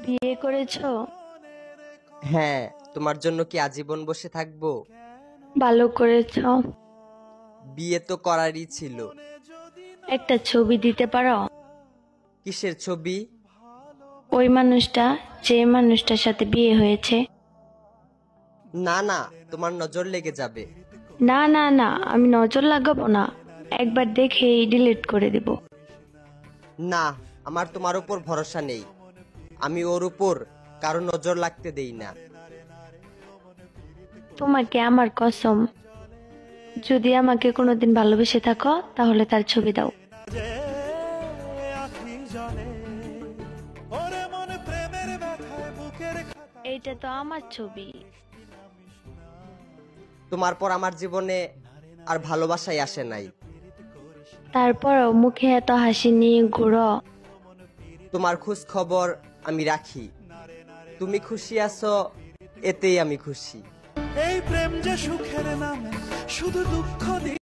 বিয়ে করেছো? হ্যাঁ, তোমার জন্য কি আজীবন বসে থাকবো? ভালো করেছো। বিয়ে তো করারই ছিল। একটা ছবি দিতে পারো? কিসের ছবি? ওই মানুষটা, যে মানুষটার সাথে বিয়ে হয়েছে। না না, তোমার নজর লেগে যাবে। না না না, আমি নজর লাগাবো না, একবার দেখেই ডিলিট করে দিব। না, আমার তোমার উপর ভরসা নেই। আমি ওর উপর কারো নজর লাগতে দেই না। তোমাকে আমার কসম, যদি আমাকে কোনোদিন ভালোবেসে থাকো তাহলে তার ছবি দাও। এইটা তো আমার ছবি। তোমার পর আমার জীবনে আর ভালোবাসাই আসে নাই। তারপরও মুখে এত হাসি নিয়ে ঘুরো। তোমার খোঁজ খবর আমি রাখি। তুমি খুশি আছো, এতেই আমি খুশি। এই প্রেম যে সুখের নামে শুধু দুঃখ দিয়ে